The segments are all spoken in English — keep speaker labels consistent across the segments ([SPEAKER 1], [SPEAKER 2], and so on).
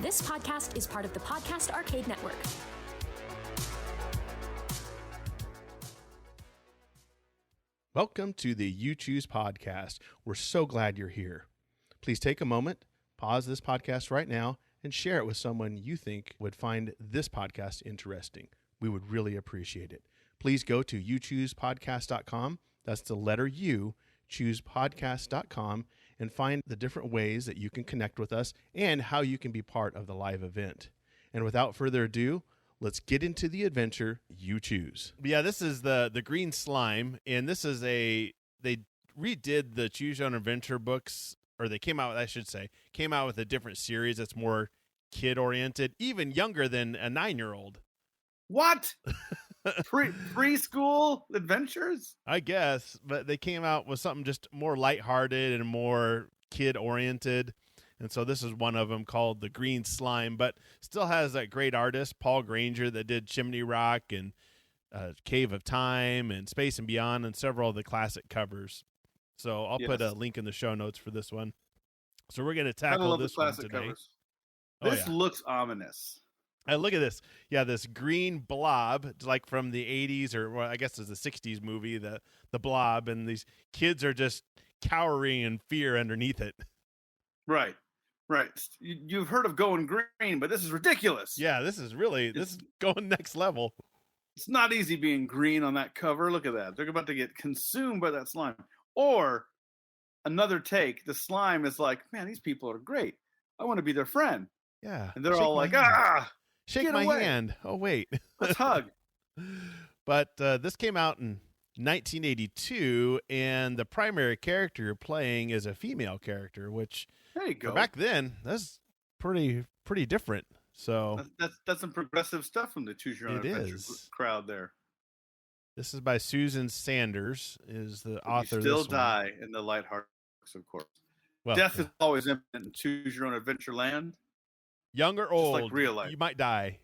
[SPEAKER 1] This podcast is part of the Podcast Arcade Network.
[SPEAKER 2] Welcome to the You Choose podcast. We're so glad you're here. Please take a moment, pause this podcast right now, and share it with someone you think would find this podcast interesting. We would really appreciate it. Please go to youchoosepodcast.com. That's the letter U, choosepodcast.com, and find the different ways that you can connect with us and how you can be part of the live event. And without further ado, let's get into the adventure you choose. Yeah, this is the green slime, and this is they redid the Choose Your Own Adventure books, or they came out with a different series that's more kid-oriented, even younger than a 9-year-old.
[SPEAKER 3] What? Preschool adventures?
[SPEAKER 2] I guess, but they came out with something just more lighthearted and more kid-oriented. And so this is one of them called The Green Slime, but still has that great artist, Paul Granger, that did Chimney Rock and Cave of Time and Space and Beyond and several of the classic covers. So I'll put a link in the show notes for this one. So we're going to tackle this one today.
[SPEAKER 3] Covers. This looks ominous.
[SPEAKER 2] Look at this. Yeah, this green blob, like from the 80s, or well, I guess it's the 60s movie, the Blob, and these kids are just cowering in fear underneath it.
[SPEAKER 3] Right. You've heard of going green, but this is ridiculous.
[SPEAKER 2] Yeah, this is going next level.
[SPEAKER 3] It's not easy being green on that cover. Look at that. They're about to get consumed by that slime. Or another take, the slime is like, man, these people are great. I want to be their friend.
[SPEAKER 2] Yeah.
[SPEAKER 3] And they're all like,
[SPEAKER 2] shake my hand. Oh, wait.
[SPEAKER 3] Let's hug.
[SPEAKER 2] But this came out in 1982, and the primary character you're playing is a female character, which
[SPEAKER 3] there you go.
[SPEAKER 2] Back then, that's pretty different. So
[SPEAKER 3] that's some progressive stuff from the Choose Your Own Adventure crowd there.
[SPEAKER 2] This is by Susan Sanders, is the author.
[SPEAKER 3] You still die in the lighthearted books, of course. Well, death is always imminent in Choose Your Own Adventure land.
[SPEAKER 2] Young or old,
[SPEAKER 3] like real life.
[SPEAKER 2] You might die.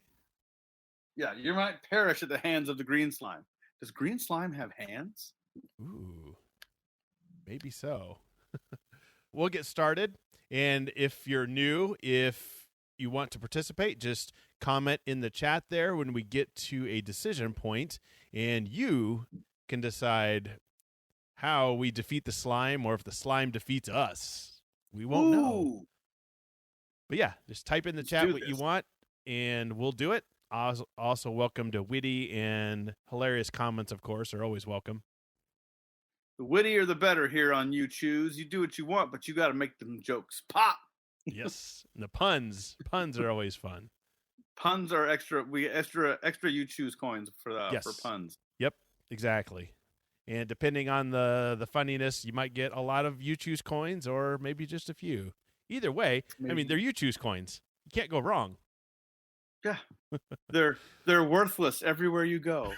[SPEAKER 3] Yeah, you might perish at the hands of the green slime. Does green slime have hands?
[SPEAKER 2] Ooh, maybe so. We'll get started. And if you're new, if you want to participate, just comment in the chat there when we get to a decision point, and you can decide how we defeat the slime or if the slime defeats us. We won't know. But yeah, just type in the chat what you want, and we'll do it. Also welcome to witty and hilarious comments, of course, are always welcome.
[SPEAKER 3] The wittier the better here on You Choose. You do what you want, but you got to make them jokes pop.
[SPEAKER 2] Yes, and the puns are always fun.
[SPEAKER 3] Puns are extra. We extra You Choose coins for puns.
[SPEAKER 2] Yep, exactly. And depending on the funniness, you might get a lot of You Choose coins, or maybe just a few. Either way, maybe. I mean, they're You Choose coins. You can't go wrong.
[SPEAKER 3] Yeah, they're worthless everywhere you go.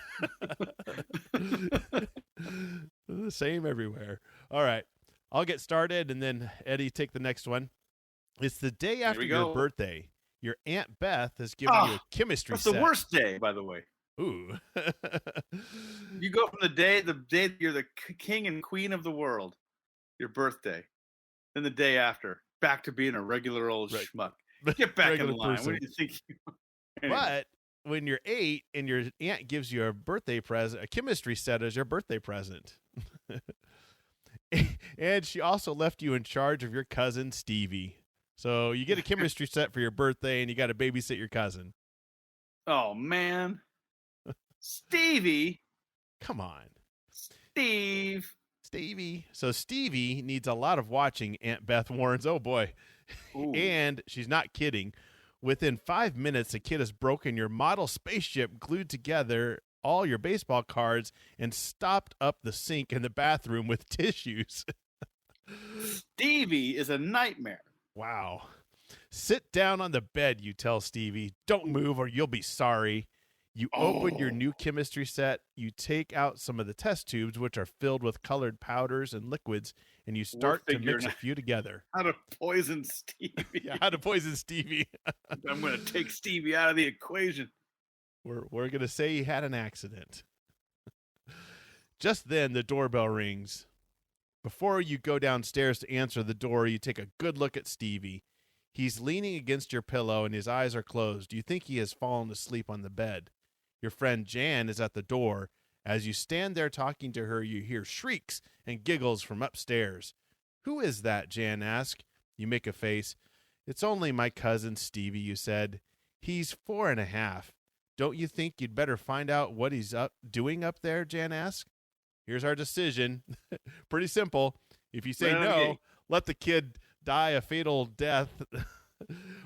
[SPEAKER 2] The same everywhere. All right, I'll get started, and then Eddie, take the next one. It's the day after your birthday. Your Aunt Beth has given you a chemistry set.
[SPEAKER 3] That's the worst day, by the way.
[SPEAKER 2] Ooh.
[SPEAKER 3] You go from the day you're the king and queen of the world, your birthday, then the day after, back to being a regular old schmuck. Get back in line. What do you think? Anyway.
[SPEAKER 2] But when you're 8 and your aunt gives you a birthday present, a chemistry set as your birthday present. And she also left you in charge of your cousin, Stevie. So you get a chemistry set for your birthday, and you got to babysit your cousin.
[SPEAKER 3] Oh, man. Stevie.
[SPEAKER 2] Come on.
[SPEAKER 3] Stevie.
[SPEAKER 2] So Stevie needs a lot of watching, Aunt Beth warns. Oh, boy. And she's not kidding. Within 5 minutes, the kid has broken your model spaceship, glued together all your baseball cards, and stopped up the sink in the bathroom with tissues.
[SPEAKER 3] Stevie is a nightmare.
[SPEAKER 2] Wow. Sit down on the bed, you tell Stevie. Don't move or you'll be sorry. You open your new chemistry set. You take out some of the test tubes, which are filled with colored powders and liquids, and you start to mix a few together.
[SPEAKER 3] How to poison Stevie.
[SPEAKER 2] Yeah, how to poison Stevie.
[SPEAKER 3] I'm going to take Stevie out of the equation.
[SPEAKER 2] We're going to say he had an accident. Just then, the doorbell rings. Before you go downstairs to answer the door, you take a good look at Stevie. He's leaning against your pillow and his eyes are closed. You think he has fallen asleep on the bed. Your friend Jan is at the door. As you stand there talking to her, you hear shrieks and giggles from upstairs. Who is that? Jan asks. You make a face. It's only my cousin Stevie, you said. He's 4.5. Don't you think you'd better find out what he's doing up there? Jan asks. Here's our decision. Pretty simple. If you say no, let the kid die a fatal death.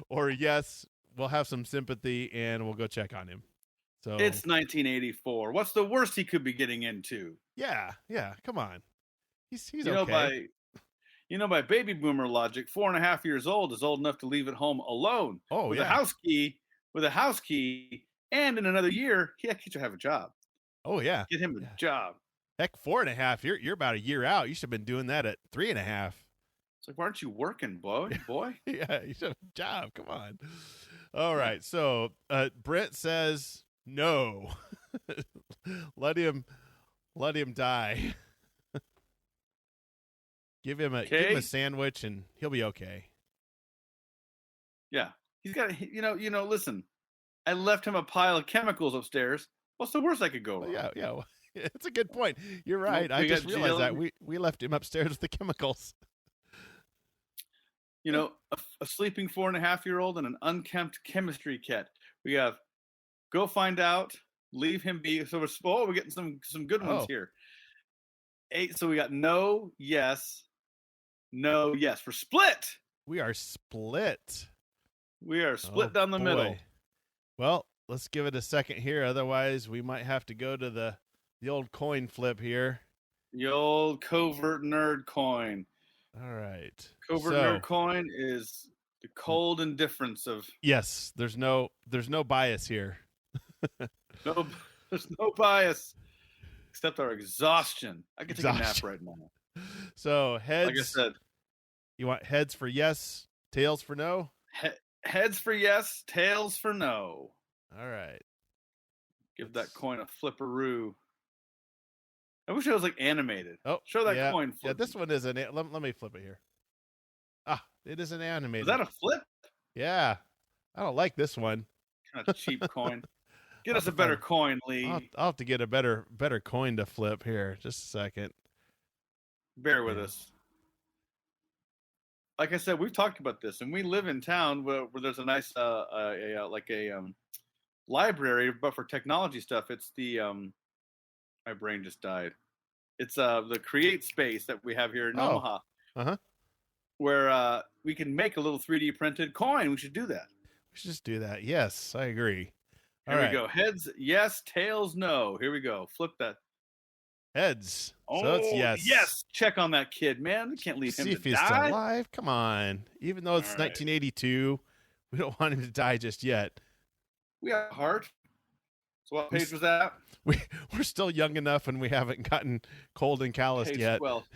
[SPEAKER 2] Or yes, we'll have some sympathy and we'll go check on him. So
[SPEAKER 3] it's 1984. What's the worst he could be getting into?
[SPEAKER 2] Yeah. Come on. He's
[SPEAKER 3] you
[SPEAKER 2] okay.
[SPEAKER 3] By baby boomer logic, 4.5 years old is old enough to leave at home alone.
[SPEAKER 2] With
[SPEAKER 3] a house key, and in another year, he should have a job.
[SPEAKER 2] Oh yeah.
[SPEAKER 3] Get him a job.
[SPEAKER 2] Heck, 4.5. You're about a year out. You should have been doing that at 3.5.
[SPEAKER 3] It's like, why aren't you working, boy?
[SPEAKER 2] Yeah, you should have a job. Come on. All right. So Brent says no. let him die. Give him a sandwich and he'll be okay.
[SPEAKER 3] Yeah. He's got listen. I left him a pile of chemicals upstairs. What's the worst I could go wrong?
[SPEAKER 2] Yeah. It's a good point. You're right. I just realized that we left him upstairs with the chemicals.
[SPEAKER 3] A sleeping 4.5-year-old and an unkempt chemistry kit. We have go find out, leave him be. So we're getting some good ones here. 8. So we got no, yes, no, yes. We're split.
[SPEAKER 2] We are split.
[SPEAKER 3] Down the middle.
[SPEAKER 2] Well, let's give it a second here. Otherwise, we might have to go to the old coin flip here.
[SPEAKER 3] The old covert nerd coin.
[SPEAKER 2] All right.
[SPEAKER 3] Covert nerd coin is the cold indifference of.
[SPEAKER 2] Yes, there's no bias here.
[SPEAKER 3] No, there's no bias except our exhaustion. I can take a nap right now.
[SPEAKER 2] So heads.
[SPEAKER 3] Like I said,
[SPEAKER 2] you want heads for yes, tails for no.
[SPEAKER 3] Heads for yes, tails for no.
[SPEAKER 2] All right.
[SPEAKER 3] Give that coin a flipperoo. I wish it was like animated.
[SPEAKER 2] Oh,
[SPEAKER 3] show that coin.
[SPEAKER 2] Yeah, this one isn't. Let me flip it here. It isn't animated.
[SPEAKER 3] Is that a flip?
[SPEAKER 2] Yeah, I don't like this one.
[SPEAKER 3] Kind of cheap coin. Get us a better coin, Lee.
[SPEAKER 2] I'll have to get a better coin to flip here. Just a second.
[SPEAKER 3] Bear with us. Like I said, we've talked about this, and we live in town where there's a nice library, but for technology stuff, it's the my brain just died. It's the Create Space that we have here in Omaha, where we can make a little 3D printed coin. We should do that.
[SPEAKER 2] We should just do that. Yes, I agree.
[SPEAKER 3] Here we go. Heads, yes. Tails, no. Here we go. Flip that.
[SPEAKER 2] Heads. So it's yes.
[SPEAKER 3] Yes. Check on that kid, man. We can't leave him to die.
[SPEAKER 2] See if he's still alive. Come on. Even though it's 1982, we don't want him to die just yet.
[SPEAKER 3] We have a heart. So what page was that?
[SPEAKER 2] We're still young enough and we haven't gotten cold and calloused
[SPEAKER 3] page
[SPEAKER 2] yet.
[SPEAKER 3] 12.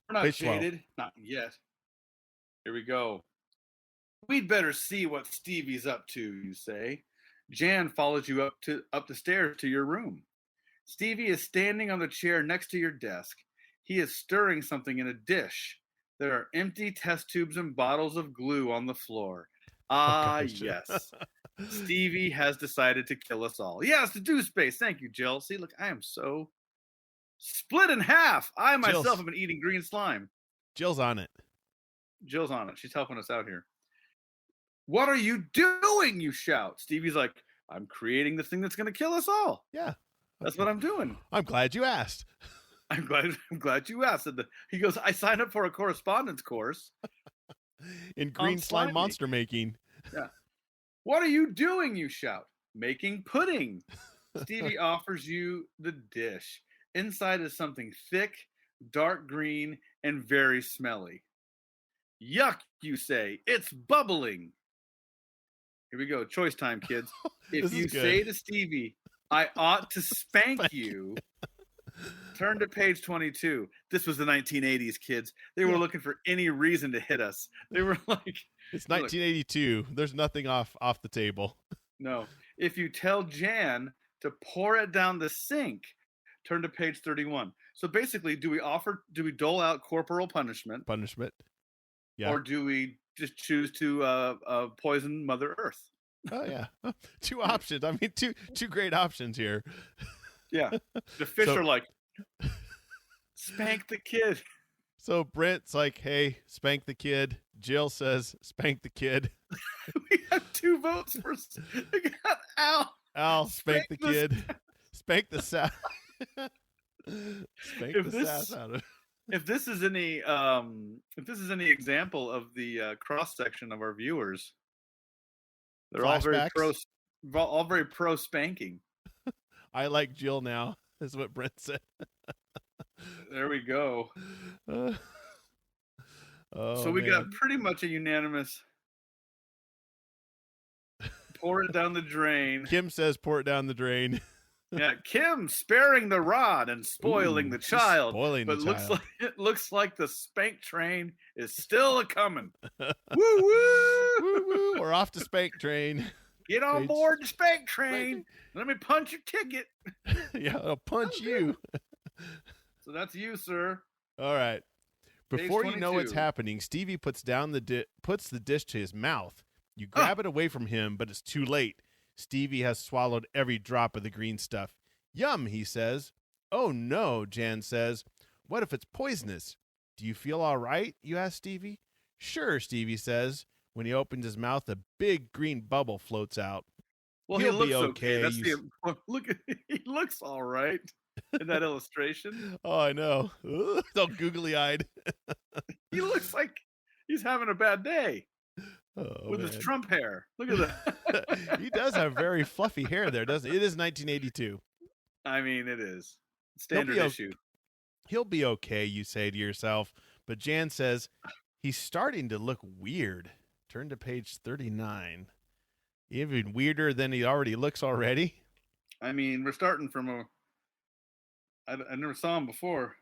[SPEAKER 3] We're not
[SPEAKER 2] page
[SPEAKER 3] jaded.
[SPEAKER 2] 12.
[SPEAKER 3] Not yet. Here we go. We'd better see what Stevie's up to, you say. Jan follows you up the stairs to your room. Stevie is standing on the chair next to your desk. He is stirring something in a dish. There are empty test tubes and bottles of glue on the floor. Yes. Stevie has decided to kill us all. Yes, to do space. Thank you, Jill. See, look, I am so split in half. I myself have been eating green slime.
[SPEAKER 2] Jill's on it.
[SPEAKER 3] She's helping us out here. What are you doing? You shout. Stevie's like, I'm creating the thing that's going to kill us all.
[SPEAKER 2] Yeah.
[SPEAKER 3] That's what I'm doing.
[SPEAKER 2] I'm glad you asked.
[SPEAKER 3] I'm glad you asked. He goes, I signed up for a correspondence course.
[SPEAKER 2] In green slime monster making.
[SPEAKER 3] Yeah. What are you doing? You shout. Making pudding. Stevie offers you the dish. Inside is something thick, dark green, and very smelly. Yuck, you say. It's bubbling. Here we go. Choice time, kids. If you say to Stevie, I ought to spank you, turn to page 22. This was the 1980s, kids. They were looking for any reason to hit us. They were like...
[SPEAKER 2] It's 1982. There's nothing off the table.
[SPEAKER 3] No. If you tell Jan to pour it down the sink, turn to page 31. So basically, do we dole out corporal punishment?
[SPEAKER 2] Yeah.
[SPEAKER 3] Or do we just choose to poison Mother Earth?
[SPEAKER 2] Oh yeah, two options. I mean, two great options here.
[SPEAKER 3] Yeah, the fish
[SPEAKER 2] So-
[SPEAKER 3] are like, spank the kid.
[SPEAKER 2] So Brent's like, "Hey, spank the kid." Jill says, "Spank the kid."
[SPEAKER 3] We have 2 votes for. We got Al.
[SPEAKER 2] Al, spank the
[SPEAKER 3] the
[SPEAKER 2] kid. Spank the sass. Spank the sass out of it.
[SPEAKER 3] If this is any example of the cross section of our viewers, they're all very pro spanking.
[SPEAKER 2] I like Jill now, is what Brent said.
[SPEAKER 3] There we go. So we got pretty much a unanimous pour it down the drain.
[SPEAKER 2] Kim says pour it down the drain.
[SPEAKER 3] Yeah, Kim sparing the rod and spoiling the child. It looks like the spank train is still a coming. Woo woo!
[SPEAKER 2] Woo woo! We're off to spank train.
[SPEAKER 3] Get on board the spank train. Let me punch your ticket.
[SPEAKER 2] Yeah, I'll punch you.
[SPEAKER 3] So that's you, sir.
[SPEAKER 2] All right. Before you know what's
[SPEAKER 3] 22.
[SPEAKER 2] happening, Stevie puts the dish to his mouth. You grab it away from him, but it's too late. Stevie has swallowed every drop of the green stuff. Yum, he says. Oh no, Jan says. What if it's poisonous? Do you feel all right? You ask Stevie. Sure, Stevie says. When he opens his mouth, a big green bubble floats out.
[SPEAKER 3] Well,
[SPEAKER 2] He'll
[SPEAKER 3] he looks
[SPEAKER 2] be okay.
[SPEAKER 3] That's look. He looks all right in that illustration.
[SPEAKER 2] Oh, I know. Ugh, it's all googly-eyed.
[SPEAKER 3] He looks like he's having a bad day. With his Trump hair. Look at that.
[SPEAKER 2] He does have very fluffy hair there, doesn't he? It is 1982.
[SPEAKER 3] I mean, it is. Standard issue.
[SPEAKER 2] He'll be okay, you say to yourself. But Jan says, he's starting to look weird. Turn to page 39. Even weirder than he already looks already.
[SPEAKER 3] I mean, we're starting from I never saw him before.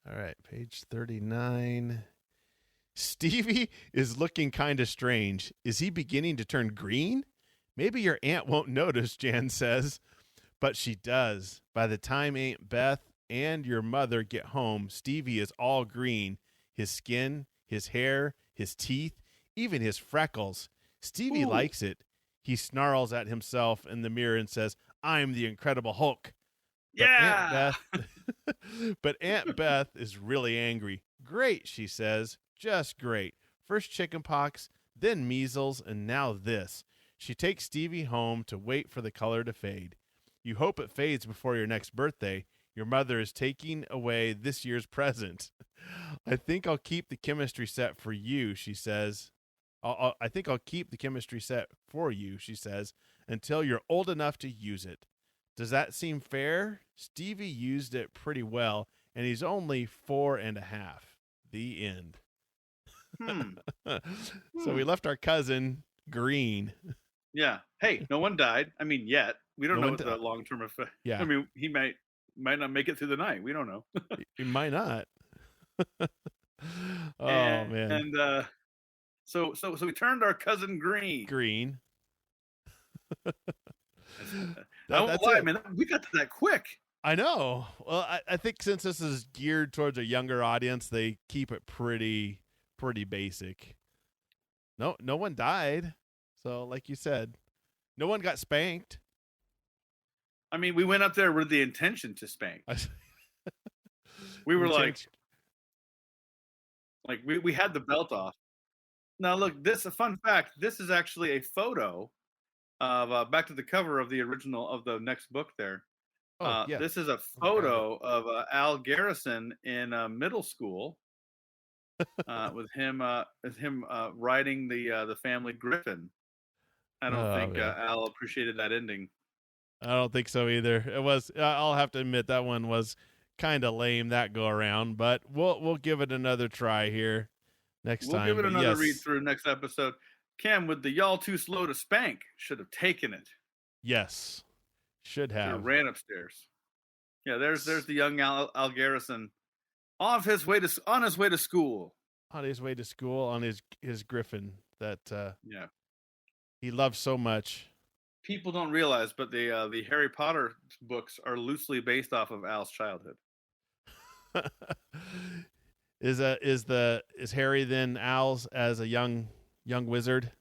[SPEAKER 2] All right, page 39. Stevie is looking kind of strange. Is he beginning to turn green? Maybe your aunt won't notice, Jan says. But she does. By the time Aunt Beth and your mother get home, Stevie is all green. His skin, his hair, his teeth, even his freckles. Stevie likes it. He snarls at himself in the mirror and says, I'm the Incredible Hulk. But
[SPEAKER 3] yeah.
[SPEAKER 2] But Aunt Beth is really angry. Great, she says. Just great. First chicken pox, then measles, and now this. She takes Stevie home to wait for the color to fade. You hope it fades before your next birthday. Your mother is taking away this year's present. I think I'll keep the chemistry set for you, she says. I think I'll keep the chemistry set for you, she says, until you're old enough to use it. Does that seem fair? Stevie used it pretty well, and he's only 4.5. The end. So we left our cousin green.
[SPEAKER 3] Yeah. Hey, no one died. I mean, yet. We don't know what the long-term effect.
[SPEAKER 2] Yeah.
[SPEAKER 3] I mean, he might not make it through the night. We don't know.
[SPEAKER 2] He might not. Man.
[SPEAKER 3] And so we turned our cousin green.
[SPEAKER 2] Green.
[SPEAKER 3] I won't lie, man. We got to that quick.
[SPEAKER 2] I know. Well, I think since this is geared towards a younger audience, they keep it pretty basic. No one died. So, like you said, no one got spanked.
[SPEAKER 3] I mean, we went up there with the intention to spank. We were like we had the belt off. Now, look, a fun fact. This is actually a photo of back to the cover of the original of the next book there. Yeah. This is a photo of Al Garrison in middle school with him riding the family griffin. I don't think Al appreciated that ending.
[SPEAKER 2] I don't think so either. It was. I'll have to admit that one was kind of lame that go around, but we'll give it another try here next time.
[SPEAKER 3] We'll give it another read through next episode. Cam, with the y'all too slow to spank, should have taken it.
[SPEAKER 2] Yes, should have.
[SPEAKER 3] Ran upstairs. Yeah, there's the young Al Garrison on his way to school.
[SPEAKER 2] On his way to school on his griffin that
[SPEAKER 3] yeah
[SPEAKER 2] he loves so much.
[SPEAKER 3] People don't realize, but the Harry Potter books are loosely based off of Al's childhood.
[SPEAKER 2] Is Harry then Al's as a young wizard?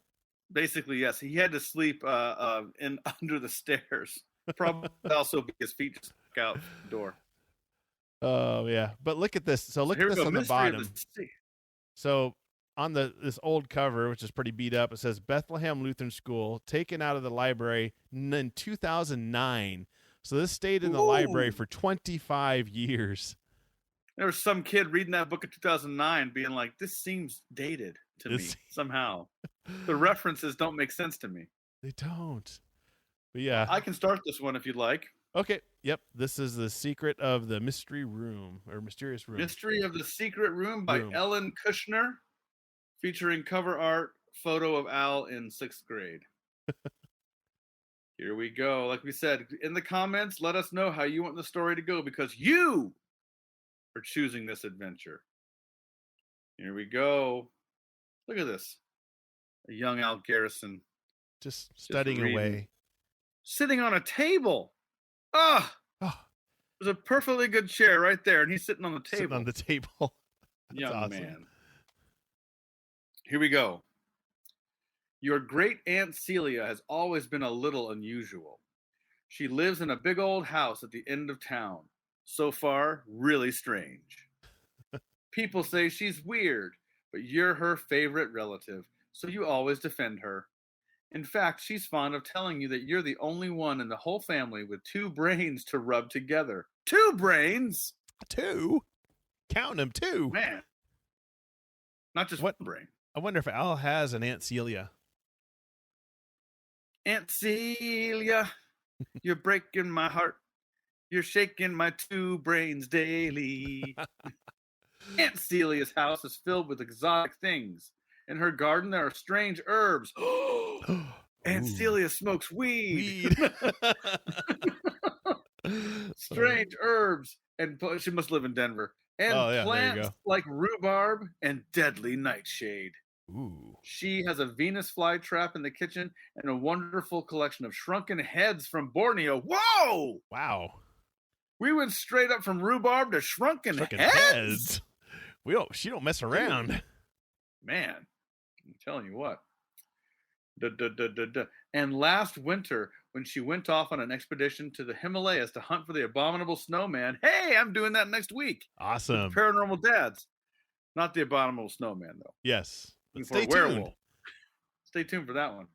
[SPEAKER 3] Basically, yes. He had to sleep in under the stairs. Probably also because his feet just stuck out the door.
[SPEAKER 2] Oh yeah, but look at this. So look
[SPEAKER 3] Here
[SPEAKER 2] at
[SPEAKER 3] we
[SPEAKER 2] this
[SPEAKER 3] go.
[SPEAKER 2] on the
[SPEAKER 3] Mystery of
[SPEAKER 2] bottom.
[SPEAKER 3] Sea.
[SPEAKER 2] So on this old cover, which is pretty beat up, it says Bethlehem Lutheran School, taken out of the library in 2009. So this stayed in the library for 25 years.
[SPEAKER 3] There was some kid reading that book in 2009 being like, this seems dated to me somehow. The references don't make sense to me.
[SPEAKER 2] They don't. But yeah.
[SPEAKER 3] I can start this one if you'd like.
[SPEAKER 2] Okay. Yep. This is The Secret of the Mystery Room, or Mysterious Room.
[SPEAKER 3] Mystery of the Secret Room by Ellen Kushner, featuring cover art, photo of Al in 6th grade. Here we go. Like we said, in the comments, let us know how you want the story to go, because you are choosing this adventure. Here we go. Look at this. A young Al Garrison.
[SPEAKER 2] Just studying away.
[SPEAKER 3] Sitting on a table. There's a perfectly good chair right there, and he's sitting on the table.
[SPEAKER 2] Sitting on the table.
[SPEAKER 3] Young
[SPEAKER 2] awesome.
[SPEAKER 3] Man. Here we go. Your great Aunt Celia has always been a little unusual. She lives in a big old house at the end of town. So far, really strange. People say she's weird, but you're her favorite relative, so you always defend her. In fact, she's fond of telling you that you're the only one in the whole family with 2 brains to rub together. 2 brains?
[SPEAKER 2] 2? Count them, 2.
[SPEAKER 3] Man. Not just one brain.
[SPEAKER 2] I wonder if Al has an Aunt Celia.
[SPEAKER 3] Aunt Celia, you're breaking my heart. You're shaking my 2 brains daily. Aunt Celia's house is filled with exotic things. In her garden, there are strange herbs. Aunt Celia smokes weed. Strange herbs. And she must live in Denver. And plants like rhubarb and deadly nightshade.
[SPEAKER 2] Ooh.
[SPEAKER 3] She has a Venus flytrap in the kitchen and a wonderful collection of shrunken heads from Borneo. Whoa!
[SPEAKER 2] Wow.
[SPEAKER 3] We went straight up from rhubarb to shrunken heads.
[SPEAKER 2] She don't mess around.
[SPEAKER 3] Man, I'm telling you what. And last winter, when she went off on an expedition to the Himalayas to hunt for the abominable snowman. Hey, I'm doing that next week.
[SPEAKER 2] Awesome.
[SPEAKER 3] Paranormal Dads. Not the abominable snowman, though.
[SPEAKER 2] Yes.
[SPEAKER 3] Stay tuned. Stay tuned for that one.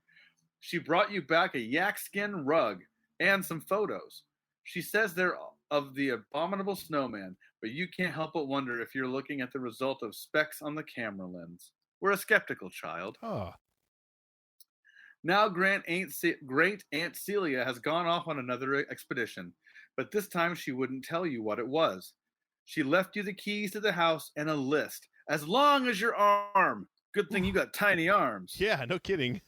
[SPEAKER 3] She brought you back a yak skin rug and some photos. She says they're of the abominable snowman, but you can't help but wonder if you're looking at the result of specks on the camera lens. We're a skeptical child.
[SPEAKER 2] Oh.
[SPEAKER 3] Now great Aunt Celia has gone off on another expedition, but this time she wouldn't tell you what it was. She left you the keys to the house and a list, as long as your arm. Good thing you got tiny arms.
[SPEAKER 2] Yeah, no kidding.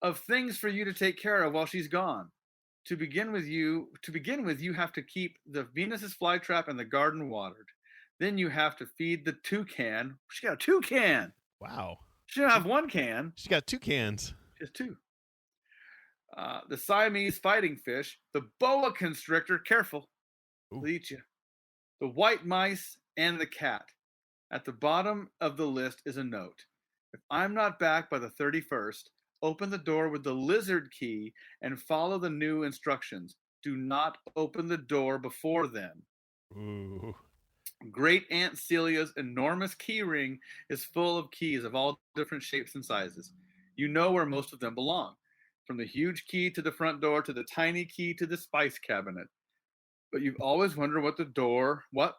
[SPEAKER 3] Of things for you to take care of while she's gone. To begin with, you have to keep the Venus's flytrap and the garden watered. Then you have to feed the toucan. She got a toucan.
[SPEAKER 2] Wow.
[SPEAKER 3] She don't have 1 can.
[SPEAKER 2] She got 2 cans.
[SPEAKER 3] She has 2. The Siamese fighting fish, the boa constrictor, careful, they'll eat you. The white mice and the cat. At the bottom of the list is a note. If I'm not back by the 31st, open the door with the lizard key and follow the new instructions. Do not open the door before then.
[SPEAKER 2] Ooh.
[SPEAKER 3] Great Aunt Celia's enormous key ring is full of keys of all different shapes and sizes. You know where most of them belong, from the huge key to the front door to the tiny key to the spice cabinet. But you've always wondered what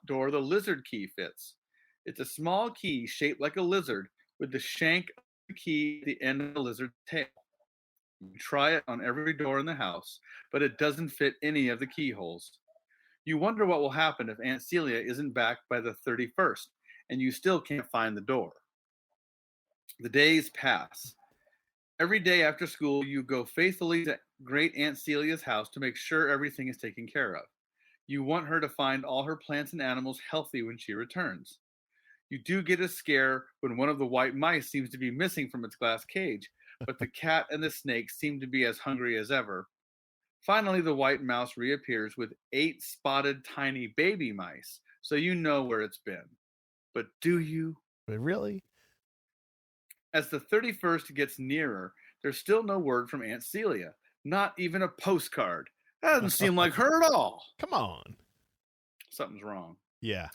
[SPEAKER 3] door the lizard key fits. It's a small key shaped like a lizard with the shank of the key at the end of the lizard's tail. You try it on every door in the house, but it doesn't fit any of the keyholes. You wonder what will happen if Aunt Celia isn't back by the 31st, and you still can't find the door. The days pass. Every day after school, you go faithfully to Great Aunt Celia's house to make sure everything is taken care of. You want her to find all her plants and animals healthy when she returns. You do get a scare when one of the white mice seems to be missing from its glass cage, but the cat and the snake seem to be as hungry as ever. Finally, the white mouse reappears with 8 spotted tiny baby mice, so you know where it's been. But do you?
[SPEAKER 2] But really?
[SPEAKER 3] As the 31st gets nearer, there's still no word from Aunt Celia. Not even a postcard. That doesn't seem like her at all.
[SPEAKER 2] Come on.
[SPEAKER 3] Something's wrong.
[SPEAKER 2] Yeah.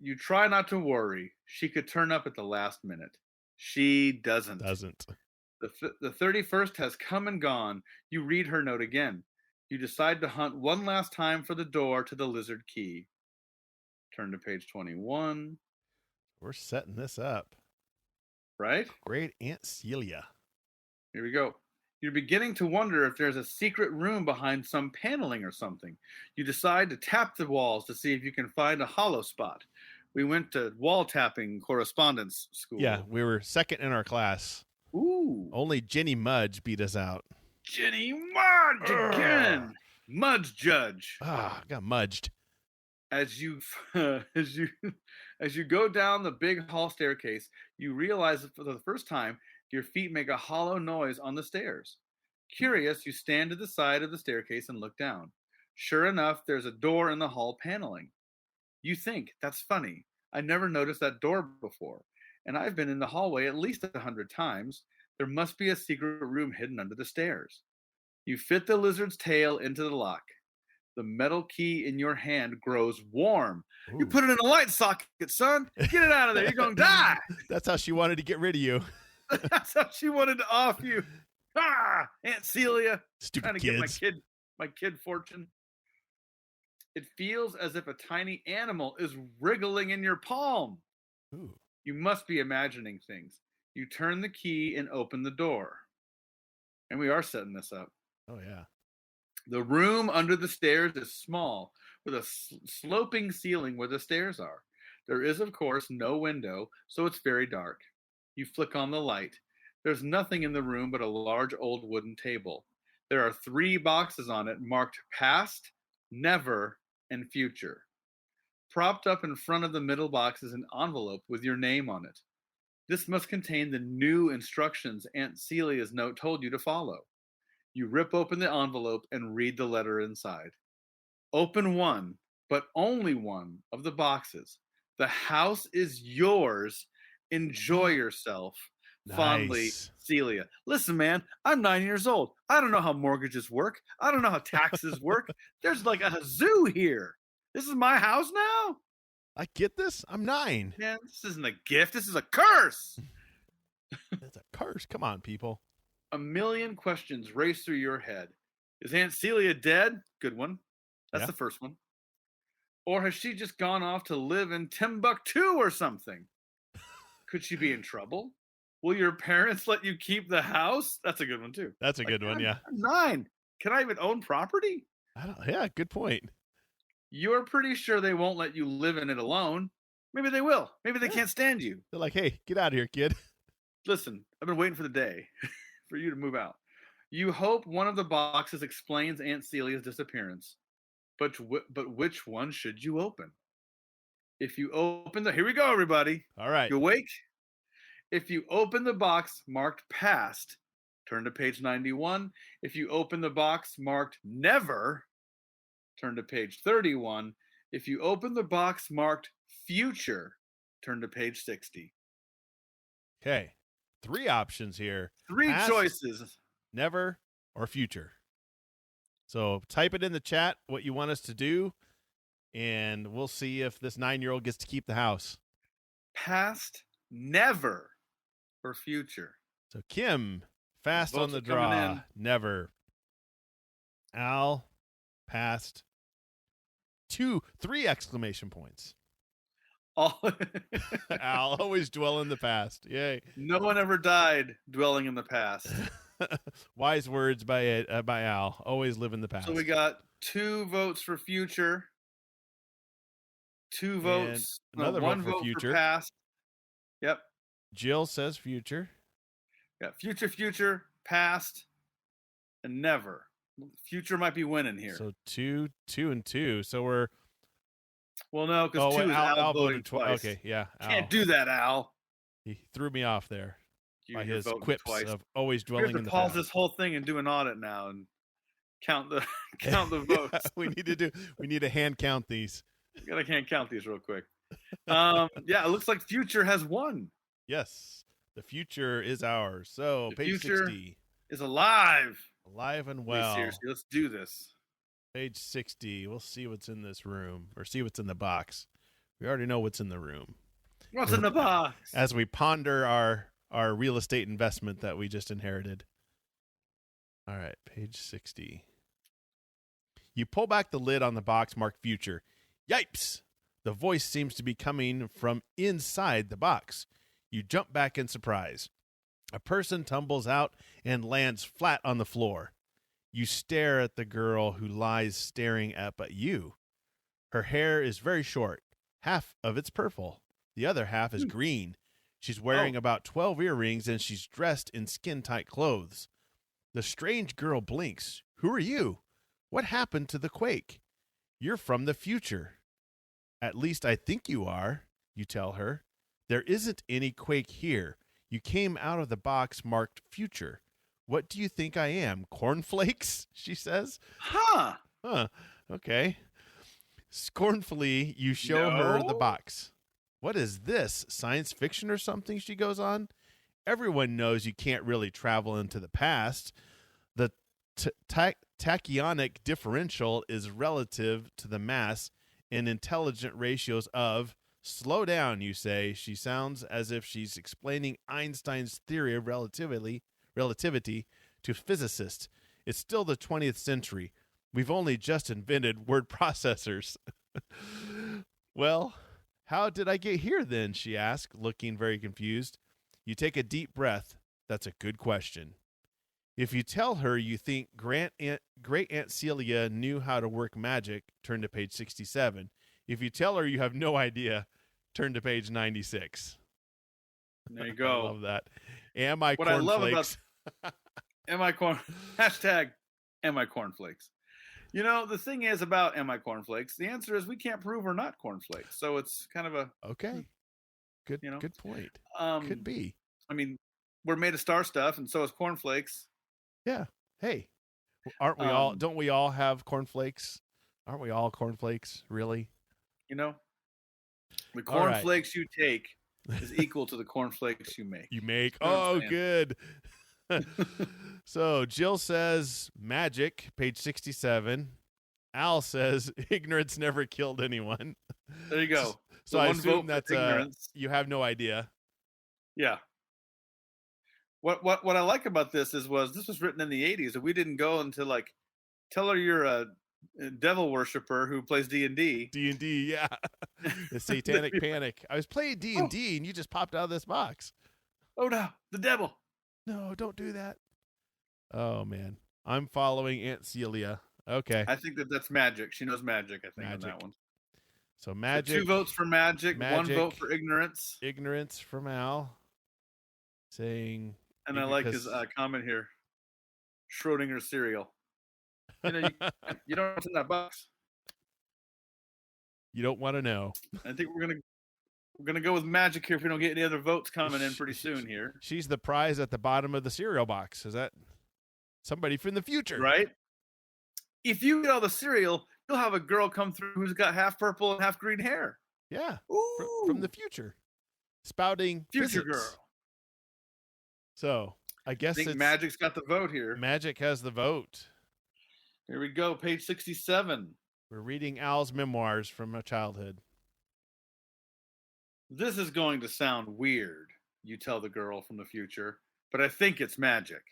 [SPEAKER 3] You try not to worry. She could turn up at the last minute. She doesn't. The 31st has come and gone. You read her note again. You decide to hunt one last time for the door to the lizard key. Turn to page 21.
[SPEAKER 2] We're setting this up.
[SPEAKER 3] Right?
[SPEAKER 2] Great Aunt Celia.
[SPEAKER 3] Here we go. You're beginning to wonder if there's a secret room behind some paneling or something. You decide to tap the walls to see if you can find a hollow spot. We went to wall tapping correspondence school.
[SPEAKER 2] Yeah, we were second in our class.
[SPEAKER 3] Ooh.
[SPEAKER 2] Only Jenny Mudge beat us out.
[SPEAKER 3] Jenny Mudge again. Mudge judge.
[SPEAKER 2] Got mudged.
[SPEAKER 3] As you go down the big hall staircase, you realize that for the first time your feet make a hollow noise on the stairs. Curious, you stand to the side of the staircase and look down. Sure enough, there's a door in the hall paneling. You think, that's funny. I never noticed that door before, and I've been in the hallway at least 100 times. There must be a secret room hidden under the stairs. You fit the lizard's tail into the lock. The metal key in your hand grows warm. Ooh. You put it in a light socket, son. Get it out of there. You're going to die.
[SPEAKER 2] That's how she wanted to get rid of you.
[SPEAKER 3] That's how she wanted to off you. Aunt Celia.
[SPEAKER 2] Stupid
[SPEAKER 3] trying to
[SPEAKER 2] kids.
[SPEAKER 3] Get my kid fortune. It feels as if a tiny animal is wriggling in your palm.
[SPEAKER 2] Ooh.
[SPEAKER 3] You must be imagining things. You turn the key and open the door. And we are setting this up.
[SPEAKER 2] Oh, yeah.
[SPEAKER 3] The room under the stairs is small, with a sloping ceiling where the stairs are. There is, of course, no window, so it's very dark. You flick on the light. There's nothing in the room but a large old wooden table. There are 3 boxes on it marked past, never, and future. Propped up in front of the middle box is an envelope with your name on it. This must contain the new instructions Aunt Celia's note told you to follow. You rip open the envelope and read the letter inside. Open one, but only one, of the boxes. The house is yours. Enjoy yourself.
[SPEAKER 2] Nice.
[SPEAKER 3] Fondly, Celia. Listen, man, I'm 9 years old. I don't know how mortgages work. I don't know how taxes work. There's like a zoo here. This is my house now?
[SPEAKER 2] I get this? I'm 9.
[SPEAKER 3] Man, this isn't a gift. This is a curse.
[SPEAKER 2] It's a curse. Come on, people.
[SPEAKER 3] A million questions race through your head. Is Aunt Celia dead? Good one. That's the first one. Or has she just gone off to live in Timbuktu or something? Could she be in trouble? Will your parents let you keep the house? That's a good one, too.
[SPEAKER 2] That's a good one, yeah.
[SPEAKER 3] I'm 9. Can I even own property?
[SPEAKER 2] Yeah, good point.
[SPEAKER 3] You're pretty sure they won't let you live in it alone. Maybe they will. Maybe they can't stand you.
[SPEAKER 2] They're like, hey, get out of here, kid.
[SPEAKER 3] Listen, I've been waiting for the day for you to move out. You hope one of the boxes explains Aunt Celia's disappearance. But which one should you open? If you open the... Here we go, everybody.
[SPEAKER 2] All right.
[SPEAKER 3] You awake? If you open the box marked past, turn to page 91. If you open the box marked never, turn to page 31. If you open the box marked future, turn to page 60.
[SPEAKER 2] Okay. 3 options here.
[SPEAKER 3] 3
[SPEAKER 2] past,
[SPEAKER 3] choices.
[SPEAKER 2] Never, or future. So type it in the chat what you want us to do, and we'll see if this 9-year-old gets to keep the house.
[SPEAKER 3] Past, never, or future.
[SPEAKER 2] So Kim, fast on the draw. Never. Al, past. 3 exclamation points. Al, always dwell in the past. Yay.
[SPEAKER 3] No one ever died dwelling in the past.
[SPEAKER 2] Wise words by Al. Always live in the past.
[SPEAKER 3] So we got 2 votes for future. 2 votes.
[SPEAKER 2] Another
[SPEAKER 3] one
[SPEAKER 2] vote for future.
[SPEAKER 3] For past. Yep.
[SPEAKER 2] Jill says future.
[SPEAKER 3] Yeah, future, past, and never. Future might be winning here.
[SPEAKER 2] So 2, 2, and 2. So we're...
[SPEAKER 3] Well, no, because 2 is Al voting twice.
[SPEAKER 2] Okay, yeah.
[SPEAKER 3] Can't do that, Al.
[SPEAKER 2] He threw me off there by his quips
[SPEAKER 3] twice.
[SPEAKER 2] of always dwelling in the past.
[SPEAKER 3] Pause this whole thing and do an audit now and count the votes.
[SPEAKER 2] We need to hand count these.
[SPEAKER 3] I can't count these real quick. Yeah, it looks like Future has won.
[SPEAKER 2] Yes, the future is ours. So
[SPEAKER 3] The
[SPEAKER 2] page
[SPEAKER 3] future
[SPEAKER 2] 60.
[SPEAKER 3] is alive.
[SPEAKER 2] Alive and
[SPEAKER 3] Wait,
[SPEAKER 2] well.
[SPEAKER 3] seriously, let's do this.
[SPEAKER 2] Page 60. We'll see what's in this room, or see what's in the box. We already know what's in the room.
[SPEAKER 3] What's in the box?
[SPEAKER 2] As we ponder our real estate investment that we just inherited. All right, page 60. You pull back the lid on the box marked Future. Yipes! The voice seems to be coming from inside the box. You jump back in surprise. A person tumbles out and lands flat on the floor. You stare at the girl who lies staring up at you. Her hair is very short. Half of it's purple. The other half is green. She's wearing about 12 earrings and she's dressed in skin-tight clothes. The strange girl blinks. Who are you? What happened to the quake? You're from the future. At least I think you are, you tell her. There isn't any quake here. You came out of the box marked Future. What do you think I am? Cornflakes? She says.
[SPEAKER 3] Huh.
[SPEAKER 2] Okay. Scornfully, you show her the box. What is this? Science fiction or something? She goes on. Everyone knows you can't really travel into the past. The tachyonic differential is relative to the mass in intelligent ratios of, slow down, you say. She sounds as if she's explaining Einstein's theory of relativity to physicists. It's still the 20th century. We've only just invented word processors. Well, how did I get here then? She asked, looking very confused. You take a deep breath. That's a good question. If you tell her you think Great Aunt Celia knew how to work magic, turn to page 67. If you tell her you have no idea, turn to page 96.
[SPEAKER 3] There you go.
[SPEAKER 2] I love that. Am I
[SPEAKER 3] what
[SPEAKER 2] cornflakes?
[SPEAKER 3] I love about am I corn hashtag am I cornflakes? You know, the thing is about am I cornflakes? The answer is we can't prove we're not cornflakes. So it's kind of a
[SPEAKER 2] okay. Good. Good point. Could be.
[SPEAKER 3] I mean, we're made of star stuff, and so is cornflakes.
[SPEAKER 2] Yeah. Hey, aren't we all? Don't we all have cornflakes? Aren't we all cornflakes? Really?
[SPEAKER 3] You know, the cornflakes you take is equal to the cornflakes you make.
[SPEAKER 2] You make. Oh, good. So Jill says magic, page 67. Al says ignorance never killed anyone.
[SPEAKER 3] There you go.
[SPEAKER 2] So I assume that's you have no idea.
[SPEAKER 3] Yeah. What I like about this this was written in the 80s, and we didn't go into like, tell her you're a devil worshiper who plays D&D.
[SPEAKER 2] D&D, yeah. The Satanic Panic. I was playing D&D, and you just popped out of this box.
[SPEAKER 3] Oh no, the devil.
[SPEAKER 2] No, don't do that. Oh man, I'm following Aunt Celia. Okay.
[SPEAKER 3] I think that's magic. She knows magic. I think on that one.
[SPEAKER 2] So magic.
[SPEAKER 3] So 2 votes for magic, 1 vote for ignorance.
[SPEAKER 2] Ignorance from Al. Saying.
[SPEAKER 3] And I like his comment here. Schrodinger cereal. You know, you don't know what's in that box.
[SPEAKER 2] You don't want to know.
[SPEAKER 3] I think we're gonna go with magic here if we don't get any other votes coming in pretty soon here.
[SPEAKER 2] She's the prize at the bottom of the cereal box. Is that somebody from the future?
[SPEAKER 3] Right? If you get all the cereal, you'll have a girl come through who's got half purple and half green hair.
[SPEAKER 2] Yeah. From the future. Spouting
[SPEAKER 3] future
[SPEAKER 2] physics.
[SPEAKER 3] Girl.
[SPEAKER 2] So I guess
[SPEAKER 3] Magic's got the vote here.
[SPEAKER 2] Magic has the vote.
[SPEAKER 3] Here we go, page 67.
[SPEAKER 2] We're reading Al's memoirs from a childhood.
[SPEAKER 3] This is going to sound weird, you tell the girl from the future, but I think it's magic.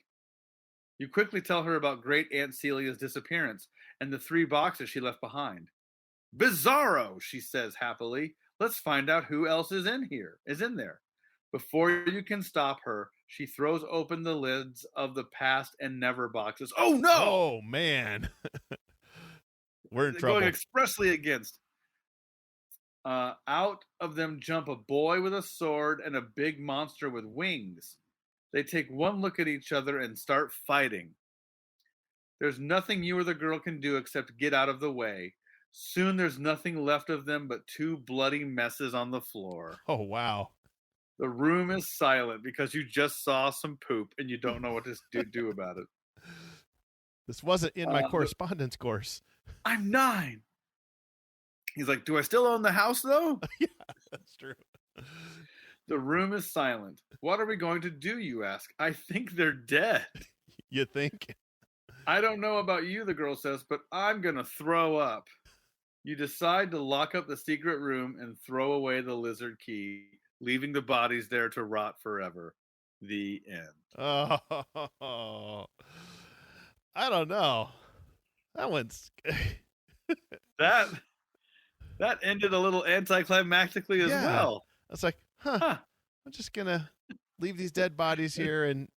[SPEAKER 3] You quickly tell her about Great Aunt Celia's disappearance and the 3 boxes she left behind. Bizarro, she says happily. Let's find out who else is in there. Before you can stop her, she throws open the lids of the past and never boxes. Oh no!
[SPEAKER 2] Oh man. We're in trouble.
[SPEAKER 3] Going expressly against. Out of them jump a boy with a sword and a big monster with wings. They take one look at each other and start fighting. There's nothing you or the girl can do except get out of the way. Soon there's nothing left of them but 2 bloody messes on the floor.
[SPEAKER 2] Oh, wow.
[SPEAKER 3] The room is silent because you just saw some poop and you don't know what to do about it.
[SPEAKER 2] This wasn't in my correspondence course.
[SPEAKER 3] I'm 9. He's like, do I still own the house, though?
[SPEAKER 2] Yeah, that's true.
[SPEAKER 3] The room is silent. What are we going to do, you ask? I think they're dead.
[SPEAKER 2] You think?
[SPEAKER 3] I don't know about you, the girl says, but I'm going to throw up. You decide to lock up the secret room and throw away the lizard key, leaving the bodies there to rot forever. The end.
[SPEAKER 2] Oh, I don't know. That one's...
[SPEAKER 3] That ended a little anticlimactically as well.
[SPEAKER 2] I was like, I'm just going to leave these dead bodies here, and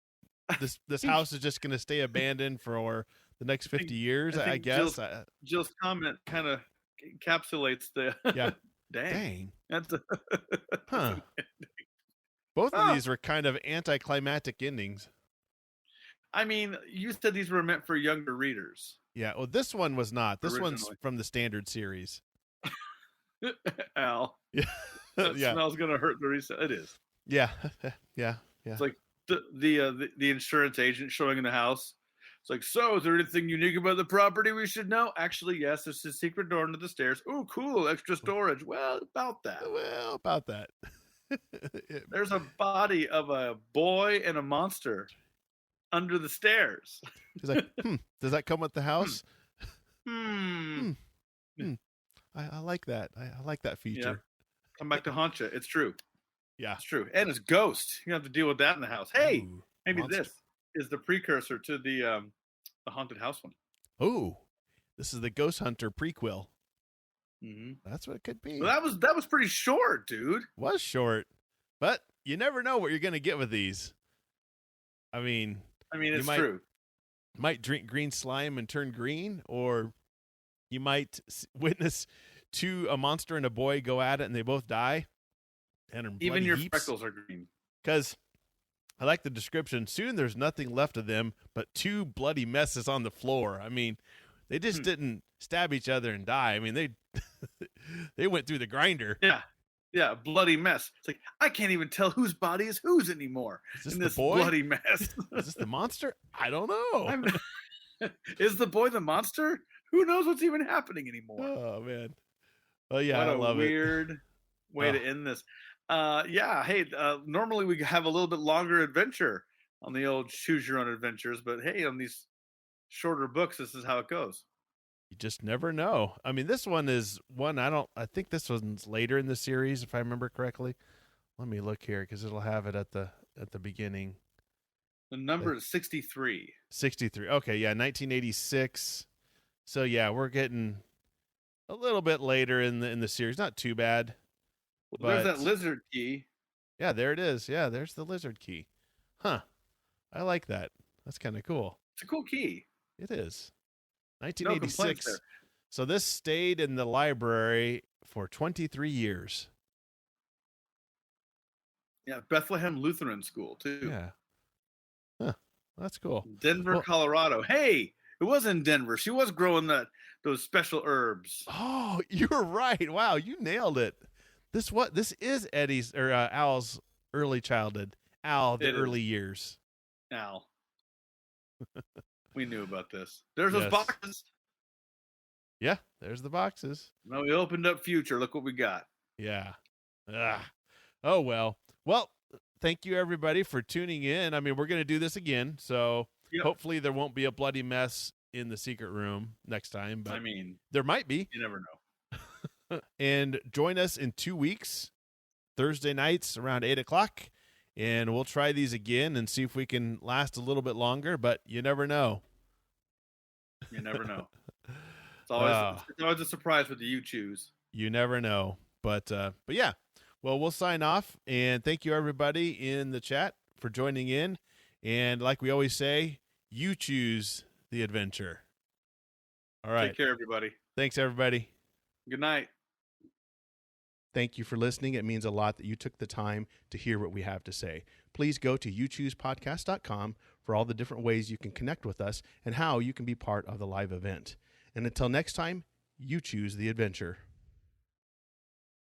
[SPEAKER 2] this house is just going to stay abandoned for the next 50 years, I guess.
[SPEAKER 3] Jill's comment kind of encapsulates the...
[SPEAKER 2] Yeah.
[SPEAKER 3] Dang. That's
[SPEAKER 2] Both of these were kind of anticlimactic endings.
[SPEAKER 3] I mean, you said these were meant for younger readers.
[SPEAKER 2] Yeah, well, this one was not. This
[SPEAKER 3] Originally.
[SPEAKER 2] one's from the standard series.
[SPEAKER 3] Al.
[SPEAKER 2] Yeah.
[SPEAKER 3] That smell's going to hurt the reset. It is.
[SPEAKER 2] Yeah. Yeah.
[SPEAKER 3] It's like the insurance agent showing in the house. It's like, so is there anything unique about the property we should know? Actually, yes, there's a secret door under the stairs. Oh, cool. Extra storage. Well, about that. There's a body of a boy and a monster under the stairs.
[SPEAKER 2] He's like, does that come with the house?
[SPEAKER 3] I
[SPEAKER 2] like that. I like that feature.
[SPEAKER 3] Yeah. Come back to haunt you. It's true.
[SPEAKER 2] Yeah.
[SPEAKER 3] It's true. And it's ghost. You have to deal with that in the house. Hey,
[SPEAKER 2] Ooh,
[SPEAKER 3] maybe
[SPEAKER 2] monster.
[SPEAKER 3] This is the precursor to the haunted house one.
[SPEAKER 2] Oh, this is the Ghost Hunter prequel.
[SPEAKER 3] Mm-hmm.
[SPEAKER 2] That's what it could be.
[SPEAKER 3] Well, that was pretty short, dude.
[SPEAKER 2] Was short, but you never know what you're going to get with these. I mean,
[SPEAKER 3] it's true.
[SPEAKER 2] Might drink green slime and turn green, or you might witness a monster and a boy go at it and they both die. And
[SPEAKER 3] even your freckles are green.
[SPEAKER 2] Because I like the description. Soon there's nothing left of them but two bloody messes on the floor. I mean, they just didn't stab each other and die. I mean, they went through the grinder.
[SPEAKER 3] Yeah, bloody mess. It's like, I can't even tell whose body is whose anymore.
[SPEAKER 2] Is this the boy?
[SPEAKER 3] Bloody mess.
[SPEAKER 2] Is this the monster? I don't know.
[SPEAKER 3] Is the boy the monster? Who knows what's even happening anymore?
[SPEAKER 2] Oh, man. Oh, yeah,
[SPEAKER 3] what
[SPEAKER 2] I love it.
[SPEAKER 3] What a weird way to end this. Hey, normally we have a little bit longer adventure on the old Choose Your Own Adventures, but hey, on these shorter books, this is how it goes.
[SPEAKER 2] You just never know. I mean, this one is one I think this one's later in the series, if I remember correctly. Let me look here because it'll have it at the beginning.
[SPEAKER 3] The number is 63.
[SPEAKER 2] 63. Okay, yeah, 1986. So yeah, we're getting a little bit later in the series. Not too bad.
[SPEAKER 3] Well, there's that lizard key.
[SPEAKER 2] Yeah, there it is. Yeah, there's the lizard key. Huh. I like that. That's kind of cool.
[SPEAKER 3] It's a cool key.
[SPEAKER 2] It is. 1986.
[SPEAKER 3] No
[SPEAKER 2] So this stayed in the library for 23 years.
[SPEAKER 3] Yeah, Bethlehem Lutheran School, too.
[SPEAKER 2] Yeah. Huh. That's cool.
[SPEAKER 3] Denver, Colorado. Hey, it was in Denver. She was growing those special herbs.
[SPEAKER 2] Oh, you're right. Wow, you nailed it. This is Eddie's or Al's early childhood. Early years.
[SPEAKER 3] Al. We knew about this. There's those boxes.
[SPEAKER 2] Yeah, there's the boxes.
[SPEAKER 3] Now we opened up Future. Look what we got.
[SPEAKER 2] Yeah. Oh, well. Well, thank you, everybody, for tuning in. I mean, we're going to do this again, so hopefully there won't be a bloody mess in the secret room next time. But there might be.
[SPEAKER 3] You never know.
[SPEAKER 2] And join us in 2 weeks, Thursday nights around 8 o'clock. And we'll try these again and see if we can last a little bit longer, but you never know.
[SPEAKER 3] You never know. It's always a surprise with the you choose.
[SPEAKER 2] You never know. But yeah. Well, we'll sign off, and thank you, everybody in the chat, for joining in. And like we always say, you choose the adventure. All right.
[SPEAKER 3] Take care, everybody.
[SPEAKER 2] Thanks, everybody.
[SPEAKER 3] Good night.
[SPEAKER 2] Thank you for listening. It means a lot that you took the time to hear what we have to say. Please go to youchoosepodcast.com for all the different ways you can connect with us and how you can be part of the live event. And until next time, you choose the adventure.